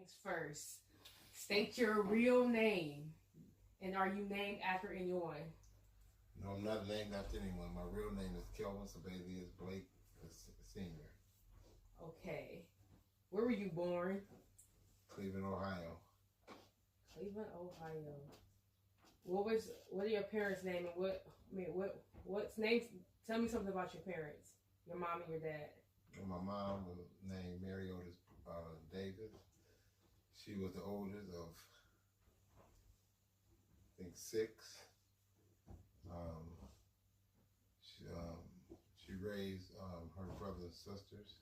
Things first. State your real name. And are you named after anyone? No, I'm not named after anyone. My real name is Kelvin Sebelius Blake Sr. Okay. Where were you born? Cleveland, Ohio. Cleveland, Ohio. What are your parents' name and what's names? Tell me something about your parents, your mom and your dad. And my mom was named Mary Otis Davis. She was the oldest of, I think, six. She raised her brothers and sisters.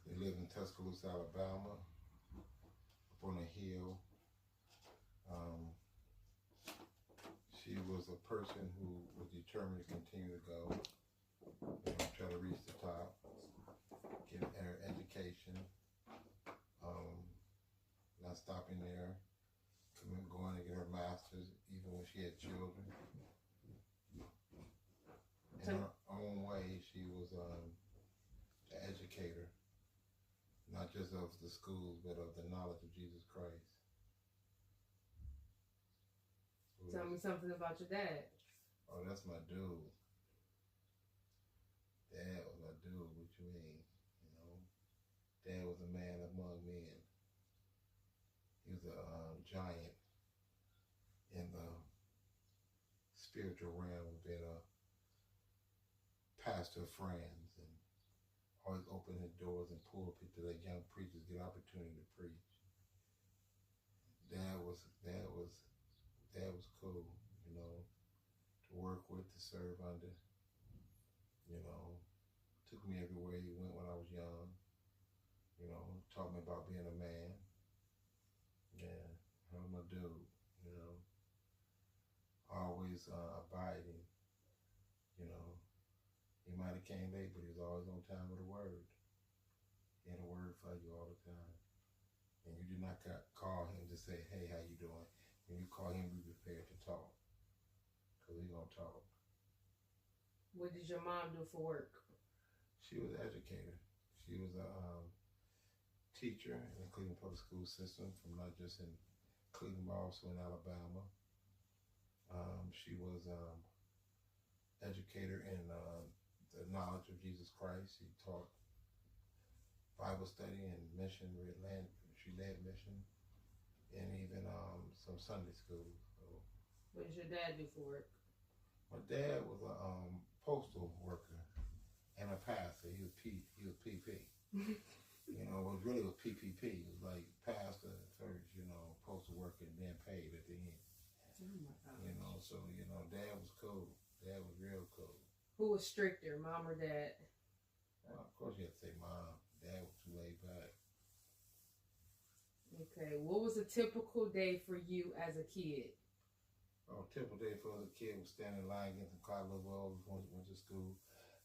They lived in Tuscaloosa, Alabama, up on a hill. She was a person who was determined to continue to go, try to reach the top, get her education, not stopping there, going to get her master's even when she had children. In her own way, she was an educator, not just of the schools, but of the knowledge of Jesus Christ. Tell me something about your dad. Oh, that's my dude. Dad was my dude. What you mean? Dad was a man among men. He was a giant in the spiritual realm, being a pastor of friends, and always opening the doors and pulpit to let young preachers get opportunity to preach. Dad was cool, to work with, to serve under. Took me everywhere he went when I was young. Taught me about being a man. Yeah, I'm a dude, always abiding, He might have came late, but he was always on time with a word. He had a word for you all the time. And you did not call him to say, hey, how you doing? When you call him, be prepared to talk, because he's going to talk. What did your mom do for work? She was an educator. She was a teacher in the Cleveland Public School System, from not just in Cleveland, but also in Alabama. She was an educator in the knowledge of Jesus Christ. She taught Bible study and mission. She led mission, and even some Sunday school. So, what does your dad do for work? My dad was a postal worker and a pastor. He was PP. It really was PPP. It was like pastor first, postal worker, and then paid at the end. Oh my gosh. So Dad was cool. Dad was real cool. Who was stricter, mom or dad? Well, of course you have to say mom. Dad was too laid back. Okay, what was a typical day for you as a kid? A typical day for a kid was standing in line against the clock before we went to school,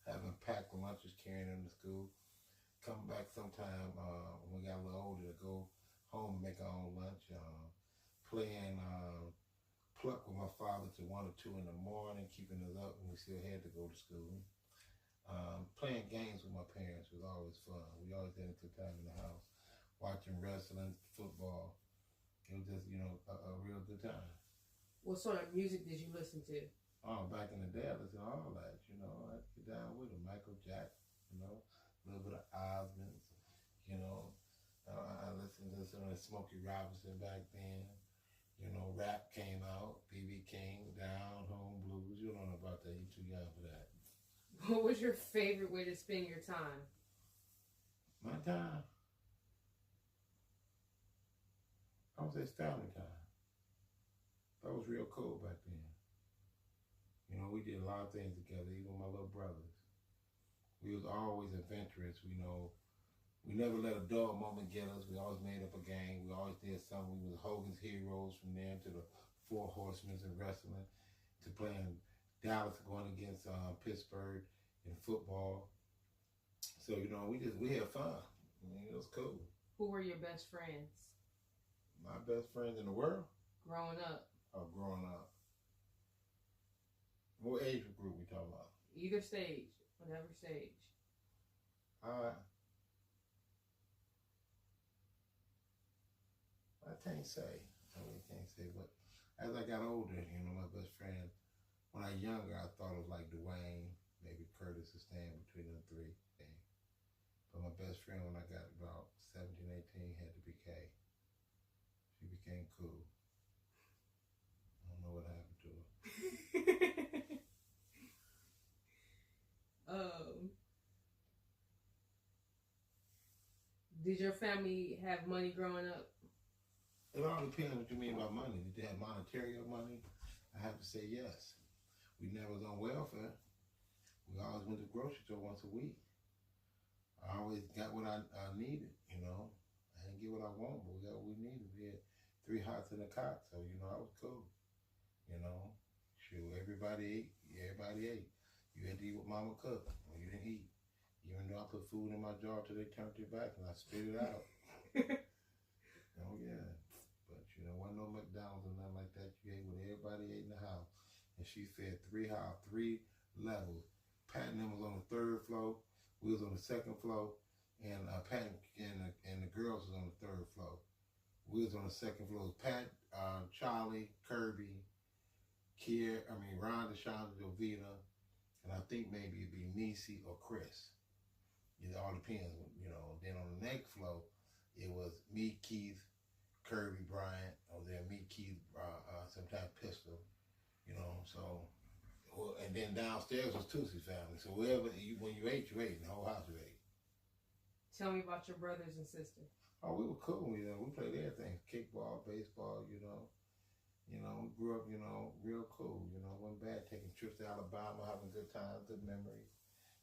having packed lunches, carrying them to school. Come back sometime when we got a little older to go home and make our own lunch. Playing pluck with my father till 1 or 2 in the morning, keeping us up when we still had to go to school. Playing games with my parents was always fun. We always had a good time in the house. Watching wrestling, football. It was just, a real good time. What sort of music did you listen to? Oh, back in the day, I listened to all that, I get down with it. Michael Jackson, a little bit of Osmonds, I listened to some of Smokey Robinson back then. Rap came out, B.B. King, Down Home Blues. You don't know about that. You're too young for that. What was your favorite way to spend your time? My time? I would say family time. That was real cool back then. We did a lot of things together, even my little brothers. We was always adventurous, We never let a dull moment get us. We always made up a gang. We always did something. We was Hogan's Heroes, from there to the Four Horsemen in wrestling, to playing Dallas, going against Pittsburgh in football. So, we had fun. It was cool. Who were your best friends? My best friends in the world? Growing up. Oh, growing up. What age group we talking about? Either stage, whatever stage. I can't say. I really can't say. But as I got older, you know, my best friend, when I was younger, I thought it was like Dwayne, maybe Curtis is staying between them three. But my best friend, when I got about 17, 18, had to be Kay. She became cool. I don't know what happened to her. Did your family have money growing up? It all depends what you mean by money. Did they have monetary money? I have to say yes. We never was on welfare. We always went to the grocery store once a week. I always got what I needed, you know. I didn't get what I want, but we got what we needed. We had 3 hots in a cot, so, you know, I was cool. You know, shoot, everybody ate. Everybody ate. You had to eat what mama cooked, or you didn't eat. Even though I put food in my jar till they turned it back and I spit it out. Oh, yeah. But, you know, wasn't no McDonald's or nothing like that. You ate what everybody ate in the house. And she fed 3 levels. Pat and them was on the 3rd floor. We was on the 2nd floor. And Pat and the girls was on the 3rd floor. We was on the 2nd floor. Pat, Charlie, Kirby, Rhonda, Shonda, Jovita, and I think maybe it'd be Niecy or Chris. It all depends, you know. Then on the next floor, it was me, Keith, Kirby, Bryant, or there me, Keith, sometimes Pistol, you know. So, and then downstairs was Tootie's family. So when you ate, and the whole house you ate. Tell me about your brothers and sisters. Oh, we were cool. You know, we played everything: kickball, baseball. You know, we grew up, you know, real cool. You know, wasn't bad. Taking trips to Alabama, having good times, good memories.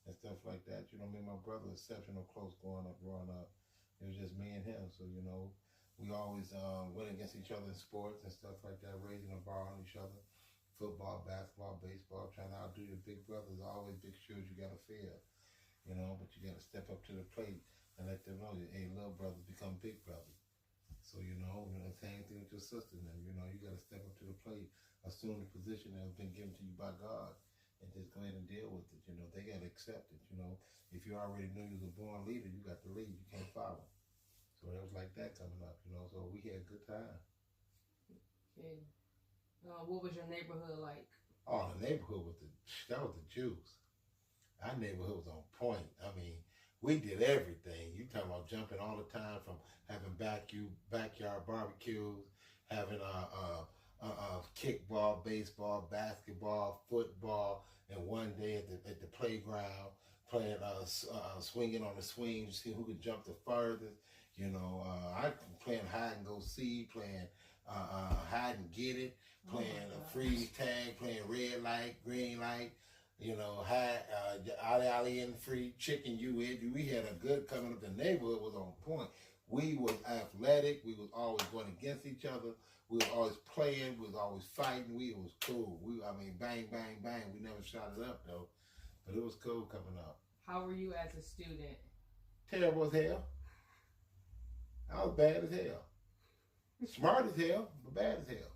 And stuff like that. You know, me and my brother were exceptional close growing up. It was just me and him. So, you know, we always went against each other in sports and stuff like that, raising the bar on each other. Football, basketball, baseball, trying to outdo your big brothers. Always big shoes you got to fill, you know, but you got to step up to the plate and let them know that, hey, little brothers become big brothers. So, you know, the same thing with your sister now. You know, you got to step up to the plate, assume the position that has been given to you by God. And just go ahead and deal with it. You know, they got to accept it. You know, if you already knew you was a born leader, you got to lead. You can't follow. So it was like that coming up. You know, so we had a good time. Okay. What was your neighborhood like? Oh, the neighborhood was that was the juice. Our neighborhood was on point. I mean, we did everything. You talking about jumping all the time, from having backyard barbecues, having kickball, baseball, basketball, football, and one day at the playground playing swinging on the swing to see who could jump the furthest. You know, I playing hide and go seek, playing hide and get it, playing freeze tag, playing red light, green light. You know, alley and free chicken. We had a good coming up. The neighborhood was on point. We was athletic. We was always going against each other. We was always playing. We was always fighting. We was cool. Bang, bang, bang. We never shot it up though, but it was cool coming up. How were you as a student? Terrible as hell. I was bad as hell. Smart as hell, but bad as hell.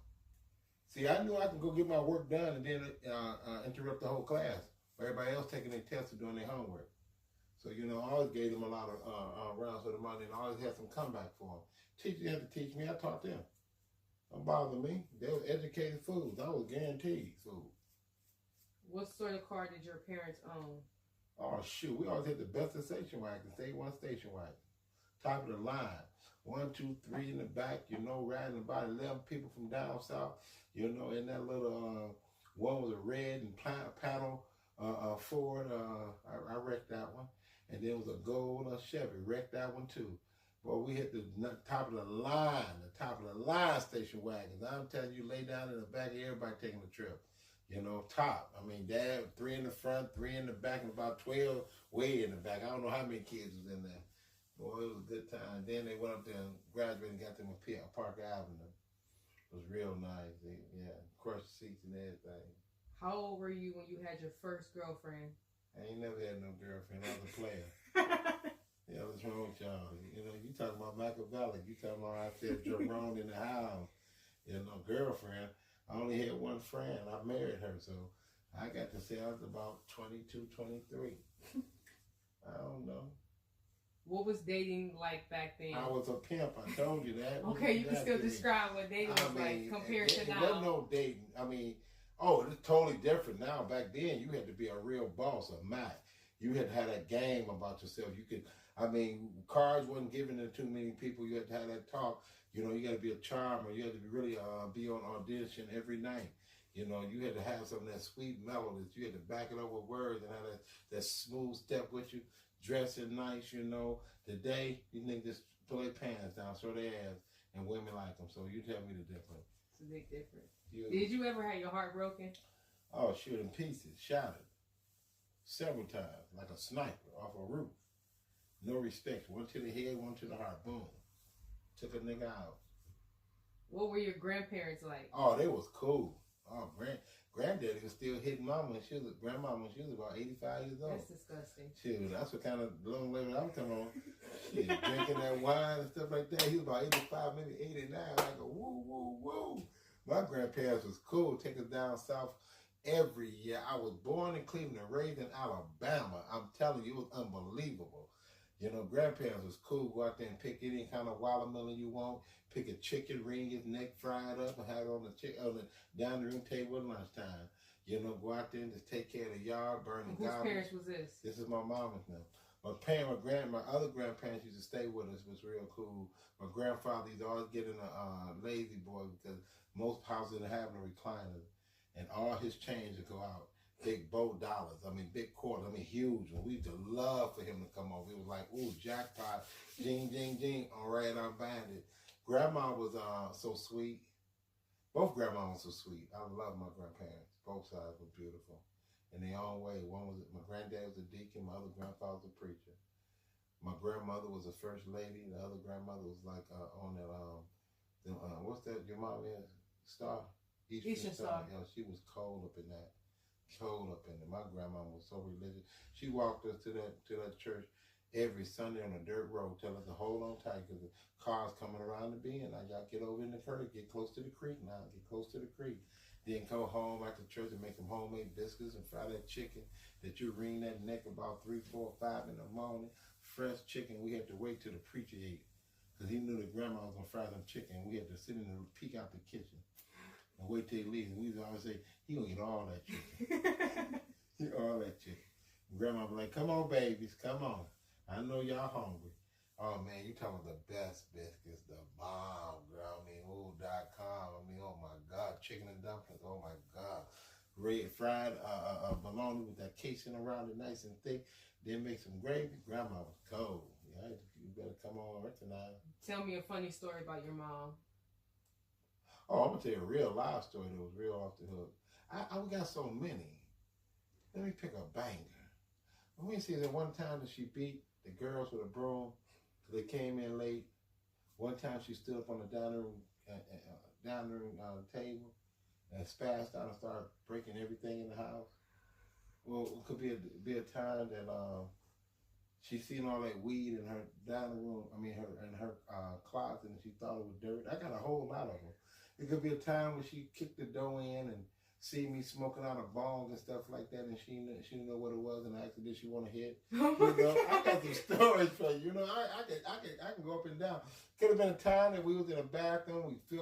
See, I knew I could go get my work done and then interrupt the whole class. Everybody else taking their tests or doing their homework. So, you know, I always gave them a lot of rounds for the money and I always had some comeback for them. Teachers had to teach me, I taught them. Don't bother me. They were educated fools. I was guaranteed food. What sort of car did your parents own? Oh, shoot. We always had the best of station wagon. State one station wagon. Top of the line. 1, 2, 3 in the back, you know, riding about 11 people from down south. You know, in that little, one was a red and panel Ford. I wrecked that one. And then was a gold Chevy. Wrecked that one too. Boy, we hit the top of the line station wagons. I'm telling you, lay down in the back of everybody taking a trip. You know, top. I mean, Dad, 3 in the front, 3 in the back, and about 12 way in the back. I don't know how many kids was in there. Boy, it was a good time. Then they went up there and graduated and got them a Park Avenue. It was real nice. Yeah, crushed seats and everything. How old were you when you had your first girlfriend? I ain't never had no girlfriend. I was a player. Yeah, what's wrong with y'all? You know, you talking about Machiavelli. You talking about I said Jerome in the house. You know, girlfriend. I only had one friend. I married her, so I got to say I was about 22, 23. I don't know. What was dating like back then? I was a pimp. I told you that. Okay, you can still describe what dating was like compared to now. There was no dating. I mean, it's totally different now. Back then, you had to be a real boss, a Mac. You had to have that game about yourself. You could, cards wasn't given to too many people. You had to have that talk. You know, you got to be a charmer. You had to really be on audition every night. You know, you had to have some of that sweet melodies. You had to back it up with words and have that smooth step with you. Dressing nice, you know. Today, you niggas just pull their pants down, show their ass, and women like them. So you tell me the difference. It's a big difference. Did you ever have your heart broken? Oh, shoot in pieces, shattered. Several times, like a sniper off a roof. No respect. One to the head, one to the heart. Boom. Took a nigga out. What were your grandparents like? Oh, they was cool. Oh, granddaddy was still hitting mama when she was about 85 years old. That's disgusting. Shit, that's what kind of long lady I'm talking on. Shit, drinking that wine and stuff like that. He was about 85, maybe 89. Like a woo, woo, woo. My grandparents was cool. Take us down south every year. I was born in Cleveland and raised in Alabama. I'm telling you, it was unbelievable. You know, grandparents was cool. Go out there and pick any kind of watermelon you want. Pick a chicken, wring his neck, fry it up, and have it on the dining room table at lunchtime. You know, go out there and just take care of the yard, burn the garbage. Whose parents was this? This is my mama's now. My other grandparents used to stay with us. Was real cool. My grandfather used to always get in a lazy boy because most houses didn't have no recliners, and all his change would go out. Big bow dollars, big quarters, huge. And we used to love for him to come over. It was like, ooh, jackpot, jing, jing, jing. All right, I'm bandit. Grandma was so sweet. Both grandmas were so sweet. I love my grandparents. Both sides were beautiful in their own way. My granddad was a deacon. My other grandfather was a preacher. My grandmother was a first lady. The other grandmother was like on that what's that? Your mom is Star. Eastern Star. Yeah, she was cold up in that. My grandma was so religious. She walked us to that church every Sunday on a dirt road, telling us to hold on tight because the cars coming around the bend. I got to get over in the curve, get close to the creek now, get close to the creek. Then go home after church and make them homemade biscuits and fry that chicken that you wring that neck about 3, 4, 5 in the morning. Fresh chicken. We had to wait till the preacher ate because he knew that grandma was going to fry them chicken. We had to sit in and peek out the kitchen and wait till he leaves. And we would always say, he going to eat all that chicken. Eat all that chicken. Grandma would be like, come on, babies, come on. I know y'all hungry. Oh, man, you talking about the best biscuits, the bomb, girl. Ooh.com. Oh, my God. Chicken and dumplings. Oh, my God. Red fried bologna with that casing around it nice and thick. Then make some gravy. Grandma was cold. Yeah, you better come on tonight. Tell me a funny story about your mom. Oh, I'm going to tell you a real live story that was real off the hook. We got so many. Let me pick a banger. Let me see that one time that she beat the girls with a broom because they came in late. One time she stood up on the dining room table and spazzed out and started breaking everything in the house. Well, it could be a time that she seen all that weed in her dining room. Her closet, and she thought it was dirt. I got a whole lot of them. It could be a time when she kicked the dough in and see me smoking out of bongs and stuff like that, and she didn't know what it was, and I asked her, did she want to hit? I got some stories for you. I can go up and down. Could have been a time that we was in a bathroom, we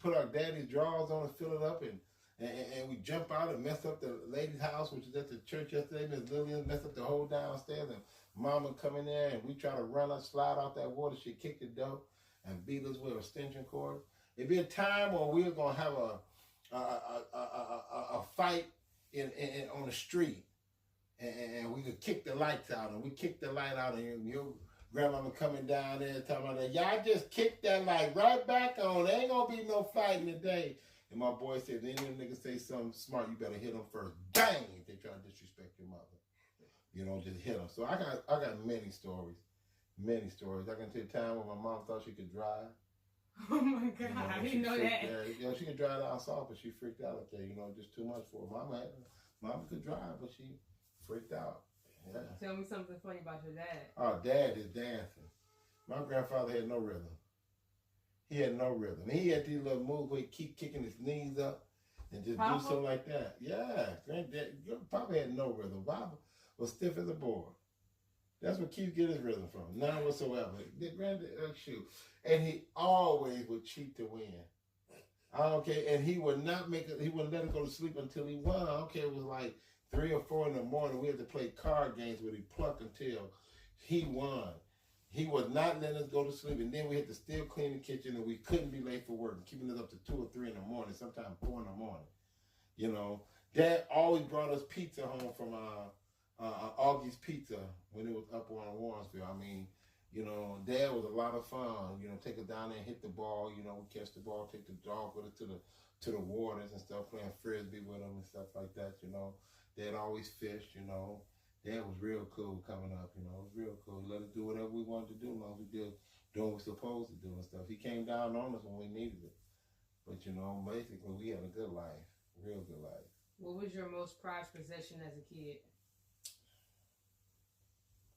put our daddy's drawers on and fill it up, and we jump out and mess up the lady's house, which was at the church yesterday. Miss Lillian messed up the whole downstairs, and Mama come in there, and we try to run us, slide out that water. She kicked the dough and beat us with extension cord. It'd be a time where we were gonna have a fight on the street, and we could kick the lights out, and we kicked the light out, and your grandmama coming down there talking about that. Y'all just kicked that light right back on. There ain't gonna be no fighting today. And my boy said, if any of them niggas say something smart, you better hit them first. Bang! If they try to disrespect your mother. Just hit them. So I got many stories. Many stories. I can tell you a time when my mom thought she could drive. Oh my God, I didn't know that. She could drive down south, but she freaked out up there. Just too much for her. Mama could drive, but she freaked out. Yeah. Tell me something funny about your dad. Oh, Dad is dancing. My grandfather had no rhythm. He had no rhythm. He had these little moves where he keep kicking his knees up and just do something like that. Yeah, Granddad, your Papa had no rhythm. Papa was stiff as a board. That's where Keith get his rhythm from. None whatsoever. Shoot. And he always would cheat to win. Okay, and he would not make it. He wouldn't let him go to sleep until he won. I don't care. It was like 3 or 4 in the morning. We had to play card games where he plucked until he won. He was not letting us go to sleep, and then we had to still clean the kitchen, and we couldn't be late for work, keeping us up to 2 or 3 in the morning, sometimes 4 in the morning. You know, Dad always brought us pizza home from Augie's Pizza when it was up on Warrensville. I mean, you know, Dad was a lot of fun. You know, take us down there and hit the ball. You know, we catch the ball, take the dog with us to the waters and stuff, playing frisbee with them and stuff like that. You know, Dad always fished. You know, Dad was real cool coming up. You know, it was real cool. He let us do whatever we wanted to do, as long as we did doing what we were supposed to do and stuff. He came down on us when we needed it. But you know, basically, we had a good life, real good life. What was your most prized possession as a kid?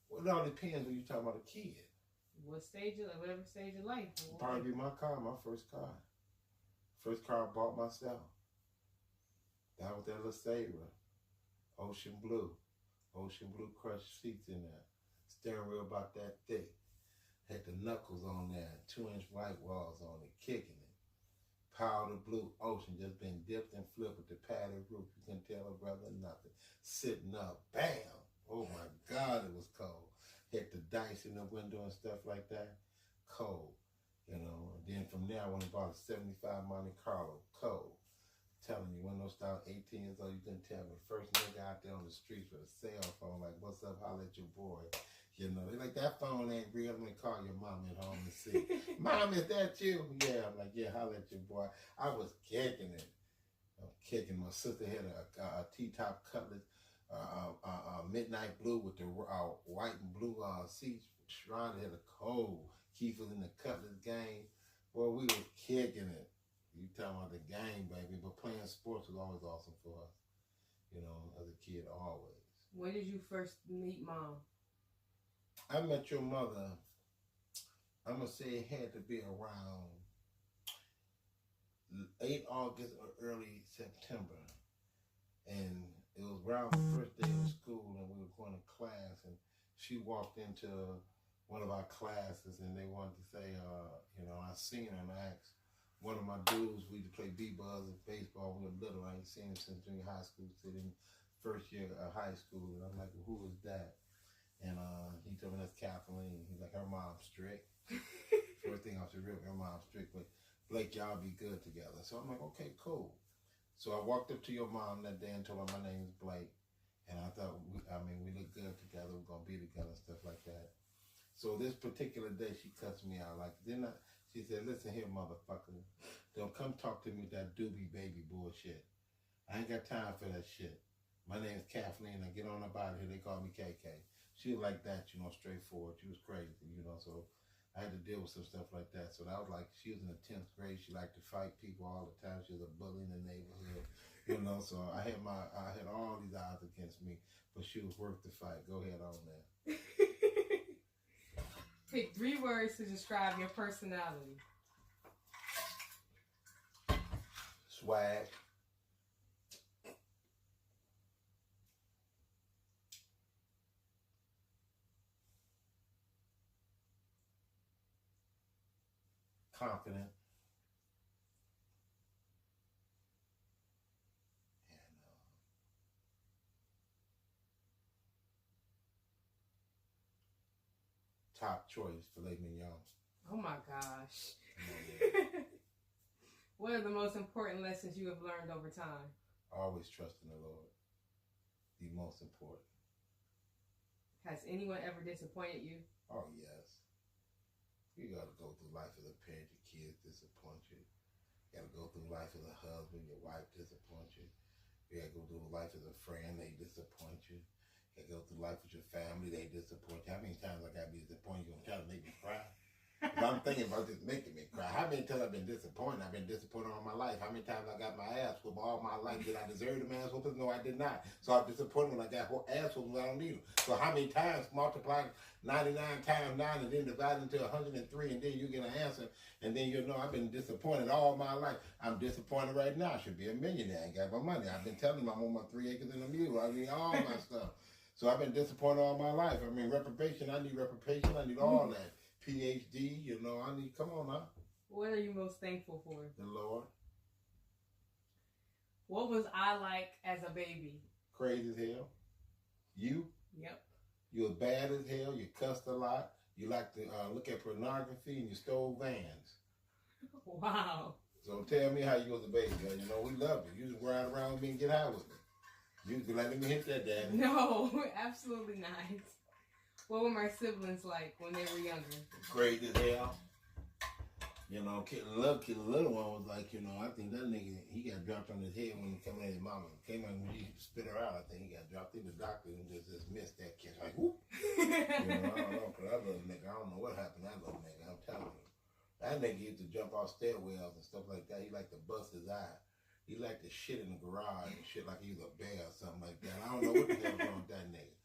Well, it all depends when you're talking about a kid. What stage of whatever stage of life? Probably be my car, my first car. First car I bought myself. That was that LeSabre. Ocean blue crushed seats in there. Steering wheel about that thick. Had the knuckles on there, 2-inch white walls on it, kicking it. Powder blue ocean, just been dipped and flipped with the padded roof. You couldn't tell a brother nothing. Sitting up, bam! Oh my God, it was cold. Hit the dice in the window and stuff like that. Cold, you know. And then from there, I went and bought a 75 Monte Carlo. Cold. I'm telling you, when those start 18 years old, you couldn't tell me. First nigga out there on the streets with a cell phone, like, what's up, holla at your boy. You know, they're like, that phone ain't real. I'm going to call your mom at home and see. Mom, is that you? Yeah, I'm like, yeah, holla at your boy. I was kicking it. I'm kicking. My sister had a T-top Cutlass. Midnight blue with the white and blue seats. Shrine had a cold. Keith was in the Cutlass game. Boy, we were kicking it. You talking about the game, baby. But playing sports was always awesome for us. You know, as a kid, always. When did you first meet Mom? I met your mother, I'm going to say it had to be around 8 August or early September. And it was around the first day of school, and we were going to class, and she walked into one of our classes, and they wanted to say, you know, I seen her, and I asked one of my dudes, we used to play B-Buzz and baseball when we were little. I ain't seen him since junior high school, sitting first year of high school, and I'm like, well, who is that? And he told me that's Kathleen. He's like, her mom's strict. First thing I said, real, her mom's strict, but Blake, y'all be good together. So I'm like, okay, cool. So I walked up to your mom that day and told her my name is Blake. And I thought, we look good together. We're going to be together and stuff like that. So this particular day, she cuts me out. Like, she said, listen here, motherfucker. Don't come talk to me with that doobie baby bullshit. I ain't got time for that shit. My name is Kathleen. I get on up out of here. They call me KK. She was like that, you know, straightforward. She was crazy, you know, so I had to deal with some stuff like that. So that was like, she was in the 10th grade. She liked to fight people all the time. She was a bully in the neighborhood, you know, so I had all these odds against me, but she was worth the fight. Go ahead on there. Pick 3 words to describe your personality. Swag. Confident. And top choice, filet mignon. Oh my gosh. What are the most important lessons you have learned over time? Always trust in the Lord. The most important. Has anyone ever disappointed you? Oh, yes. You got to go through life as a parent. Your kids disappoint you. You got to go through life as a husband. Your wife disappoints you. You got to go through life as a friend. They disappoint you. You got to go through life with your family. They disappoint you. How many times I got to be disappointed? You going to try to make me cry? I'm thinking about this making me cry. How many times I've been disappointed? I've been disappointed all my life. How many times I got my ass whooped all my life? Did I deserve the man's whooping? No, I did not. So I'm disappointed when I got ass whooping when I don't need them. So how many times multiply 99 times 9 and then divide into 103 and then you get an answer and then you know I've been disappointed all my life. I'm disappointed right now. I should be a millionaire. I ain't got my money. I've been telling them I'm on my 3 acres and a mule. I mean all my stuff. So I've been disappointed all my life. I mean, reprobation. I need reprobation. I need all that. PhD. You know, I need. Come on now. What are you most thankful for? The Lord. What was I like as a baby? Crazy as hell. You? Yep. You was bad as hell. You cussed a lot. You like to look at pornography and you stole vans. Wow. So tell me how you was a baby. You know, we loved you. You just ride around with me and get high with me. You was like, let me hit that, Daddy. No, absolutely not. What were my siblings like when they were younger? Great as hell. You know, the little one was like, you know, I think that nigga, he got dropped on his head when he came in his mama. Came out and he spit her out. I think he got dropped in the doctor and just missed that kid. Like, whoop. You know, I don't know, because that little nigga, I don't know what happened to that little nigga. I'm telling you. That nigga used to jump off stairwells and stuff like that. He liked to bust his eye. He liked to shit in the garage and shit like he was a bear or something like that. I don't know what the hell's wrong with that nigga.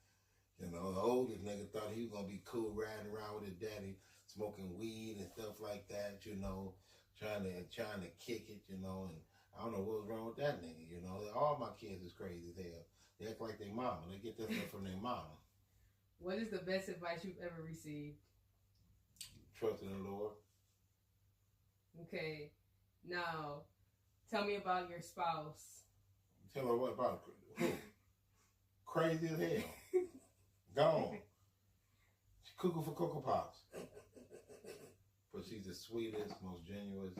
You know, the oldest nigga thought he was going to be cool riding around with his daddy, smoking weed and stuff like that, you know, trying to kick it, you know, and I don't know what was wrong with that nigga, you know. All my kids is crazy as hell. They act like their mama. They get that stuff from their mama. What is the best advice you've ever received? Trust in the Lord. Okay. Now, tell me about your spouse. Tell her what about who? Crazy as hell. Gone. She cuckoo for Cocoa Pops. But she's the sweetest, most genuine,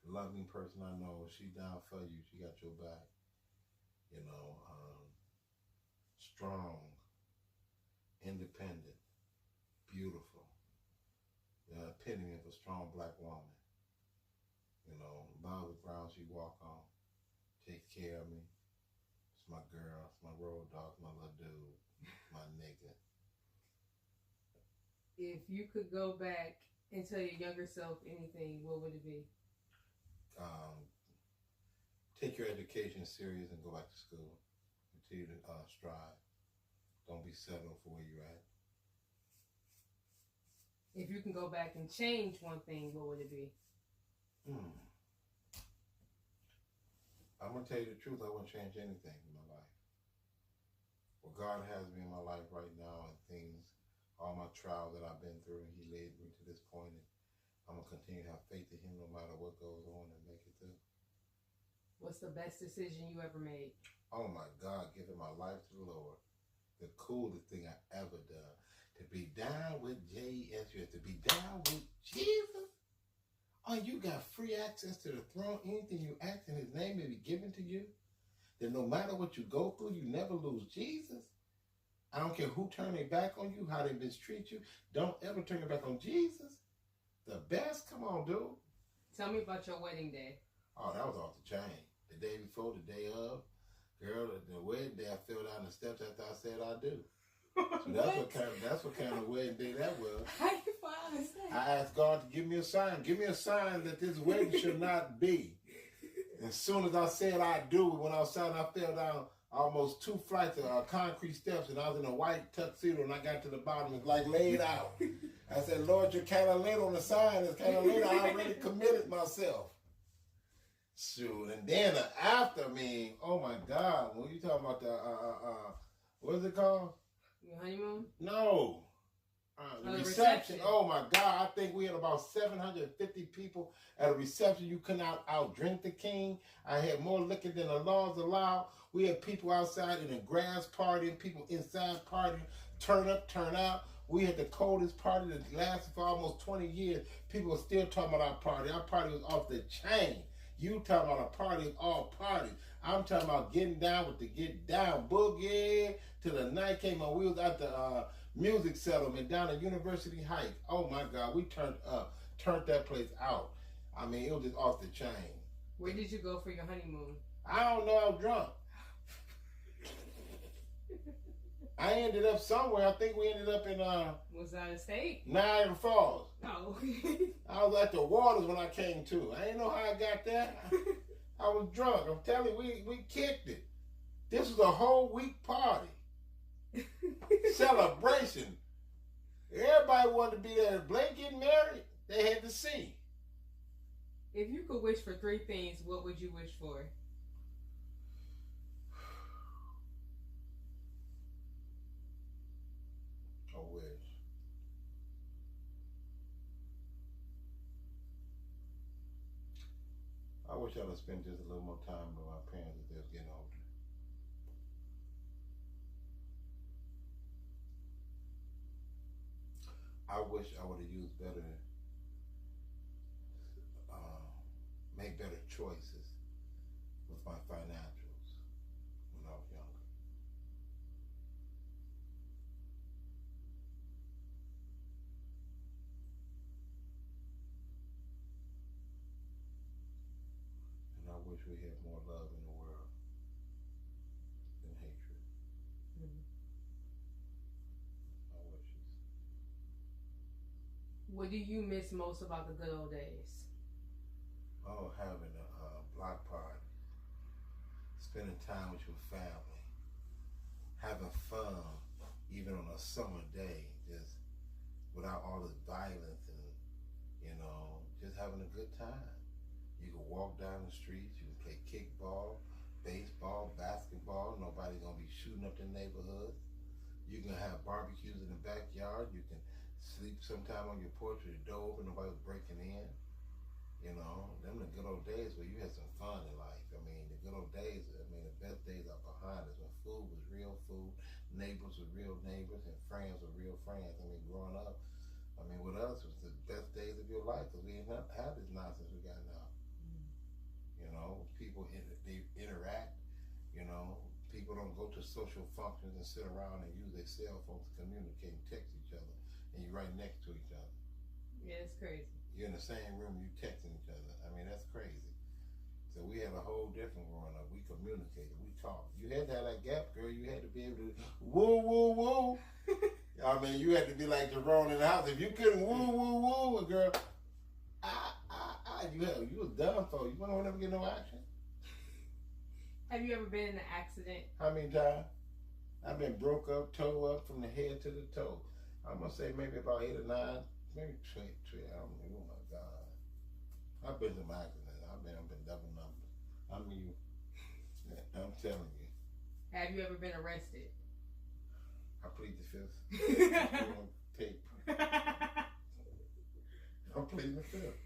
loving person I know. She down for you. She got your back. You know, strong, independent, beautiful. The epitome of a strong black woman. You know, bows the ground she walk on. Takes care of me. It's my girl. It's my road dog. My little dude. My nigga. If you could go back and tell your younger self anything, what would it be? Take your education serious and go back to school. Continue to strive. Don't be settled for where you're at. If you can go back and change one thing, what would it be? I'm going to tell you the truth. I wouldn't change anything in my life. What God has me in my life right now and things, all my trials that I've been through, He led me to this point, and I'm going to continue to have faith in Him no matter what goes on and make it through. What's the best decision you ever made? Oh my God, giving my life to the Lord. The coolest thing I ever done. To be down with J.S.U.S., to be down with Jesus. Oh, you got free access to the throne. Anything you ask in His name may be given to you. That no matter what you go through, you never lose Jesus. I don't care who turn their back on you, how they mistreat you. Don't ever turn your back on Jesus. The best. Come on, dude. Tell me about your wedding day. Oh, that was off the chain. The day before, the day of. Girl, the wedding day, I fell down the steps after I said I do. So that's what kind of wedding day that was. How you find this thing? I asked God to give me a sign. Give me a sign that this wedding should not be. As soon as I said I do, when outside, I fell down almost 2 flights of concrete steps, and I was in a white tuxedo, and I got to the bottom, it's like laid out. I said, Lord, you're kind of late on the sign. It's kind of late. I already committed myself. Shoot, and then after me, oh my God, when you talking about the, what is it called? Your honeymoon? No. The reception. Oh my God, I think we had about 750 people at a reception. You could not outdrink the king. I had more liquor than the laws allow. We had people outside in the grass partying, people inside partying, turn up, turn out. We had the coldest party that lasted for almost 20 years. People were still talking about our party. Our party was off the chain. You talking about a party of all parties. I'm talking about getting down with the get down boogie till the night came on. We was at the music settlement down at University Heights. Oh my God, we turned up, turned that place out. I mean, it was just off the chain. Where did you go for your honeymoon? I don't know, I was drunk. I ended up somewhere. I think we ended up in Was that a state? Niagara Falls. No. I was at the waters when I came to. I didn't know how I got there. I was drunk. I'm telling you, we kicked it. This was a whole week party. Celebration. Everybody wanted to be there. If Blake getting married, they had to see. If you could wish for 3 things, what would you wish for? wish I'd have spent just a little more time with my parents as they was getting older. I wish I would have used better, made better choices with my financials when I was younger. And I wish we had more love in the world than hatred. Mm-hmm. My wishes. What do you miss most about the good old days? Oh, having a block party, spending time with your family, having fun, even on a summer day, just without all this violence and, just having a good time. You can walk down the streets, you can play kickball, baseball, basketball, nobody's gonna be shooting up the neighborhood. You can have barbecues in the backyard, you can sleep sometime on your porch with the door open, nobody's breaking in. Them the good old days where you had some fun in life. I mean, the good old days, the best days are behind us when food was real food, neighbors were real neighbors, and friends were real friends. Growing up, with us was the best days of your life because we didn't have this nonsense we got now. People, they interact, people don't go to social functions and sit around and use their cell phones to communicate and text each other, and you're right next to each other. Yeah, it's crazy. You're in the same room, you texting each other. That's crazy. So we had a whole different growing up. We communicated, we talked. You had to have that gap, girl. You had to be able to woo, woo, woo. You had to be like Jerome in the house. If you couldn't woo, woo, woo, girl, you was done for. You won't never get no action. Have you ever been in an accident? How many times? I've been broke up, toe up from the head to the toe. I'm gonna say maybe about 8 or 9, maybe 12. Oh my God. I've been to my accident. I've been double numbers. I'm telling you. Have you ever been arrested? I plead the fifth. On tape. I'm pleading the fifth.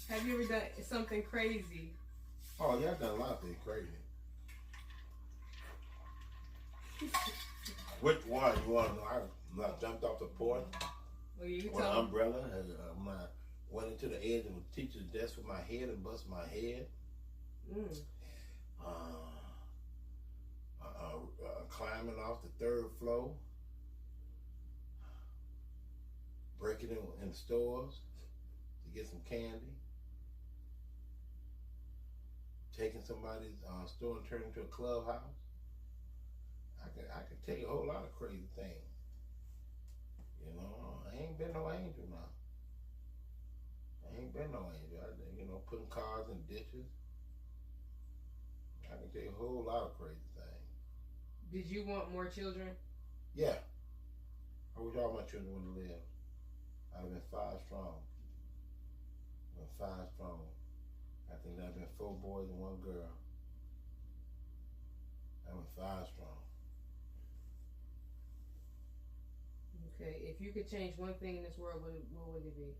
Have you ever done something crazy? Oh yeah, I've done a lot of things crazy. Which one you want to know? I jumped off the porch Well, you with an tell. umbrella. And, went into the edge of the teacher's desk with my head and bust my head. Climbing off the 3rd floor. Breaking in stores to get some candy. Taking somebody's store and turning into a clubhouse. I can tell you a whole lot of crazy things. I ain't been no angel now. I ain't been no angel. Putting cars in ditches. I can tell you a whole lot of crazy things. Did you want more children? Yeah. I wish all my children would have lived. I'd have been 5 strong. I think I've been 4 boys and 1 girl. I've been 5 strong. Okay, if you could change one thing in this world, what would it be?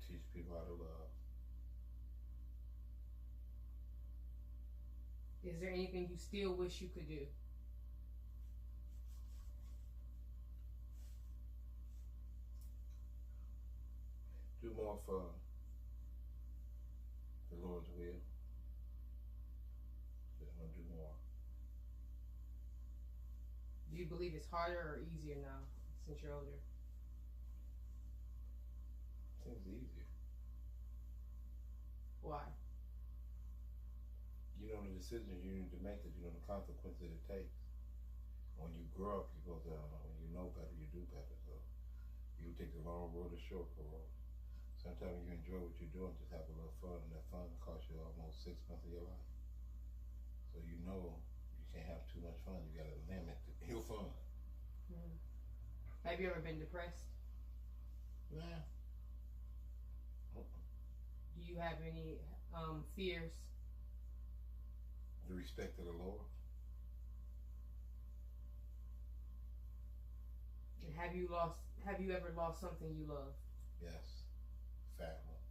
Teach people how to love. Is there anything you still wish you could do? Do more for the Lord's will. Just want to do more. Do you believe it's harder or easier now since you're older? Seems easier. Why? You know the decisions you need to make, because you know the consequences it takes. When you grow up, you go down. When you know better, you do better. So you take the long road or short road. Sometimes you enjoy what you're doing, just have a little fun, and that fun costs you almost 6 months of your life. So you know you can't have too much fun. You got to limit your fun. Have you ever been depressed? Nah. Do you have any fears? The respect of the Lord. Have you ever lost something you love? Yes. Family.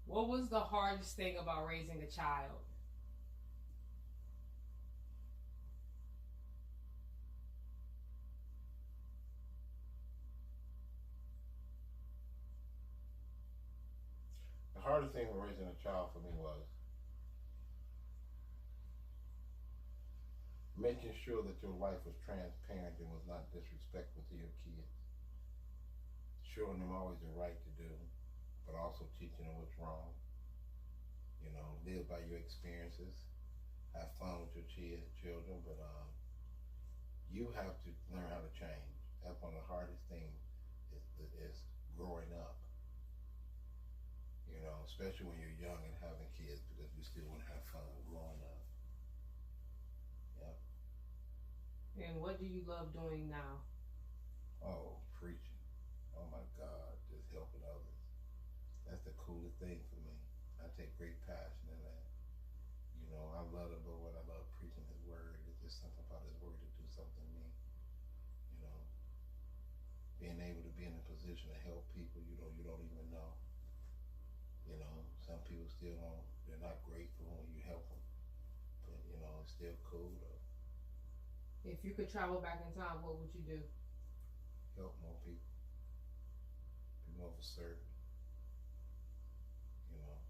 What was the hardest thing about raising a child? The hardest thing with raising a child for me was making sure that your life was transparent and was not disrespectful to your kids. Showing them always the right to do, but also teaching them what's wrong. You know, live by your experiences. Have fun with your children, but you have to learn how to change. That's one of the hardest things is growing up. You know, especially when you're young and having kids, because you still want to have fun growing up. Yep. And what do you love doing now? Oh, preaching. Oh my God, just helping others. That's the coolest thing for me. I take great passion in that. You know, I love the Lord. I love preaching His word. It's just something about His word to do something to me. You know, being able to be in a position to help people you don't even know. You know, some people still don't. They're not grateful when you help them. But you know, it's still cool though. If you could travel back in time, what would you do? Help more people. Be more of a servant. You know,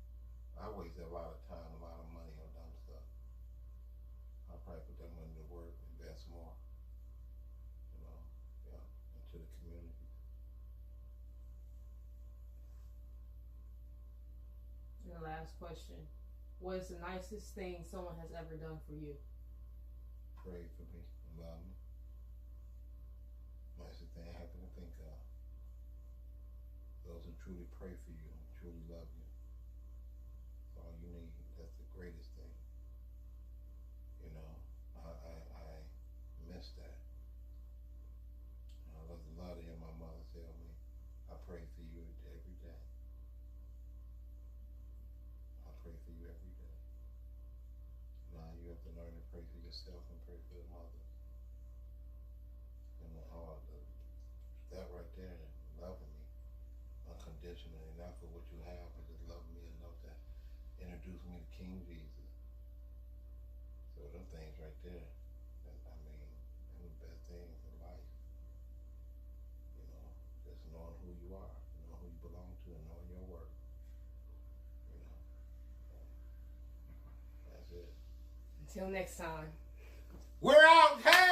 I wasted a lot of time, a lot of money on dumb stuff. I'll probably put that money to work, invest more. You know, yeah, into the community. And the last question. What is the nicest thing someone has ever done for you? Pray for me and love me. Nicest thing I happen to think of. Those who truly pray for you and truly love you. That's all you need. That's the greatest thing. You know, I miss that. I love to hear my mother tell me, I pray for you every day. I pray for you every day. Now you have to learn to pray for yourself and pray for your mother. And that right there, loving me unconditionally, not for what you have, but just loving me enough to introduce me to King Jesus. So them things right there, I mean, they're the best things in life. You know, just knowing who you are, knowing who you belong to, and knowing your worth. You know, that's it. Until next time. We're out. Hey!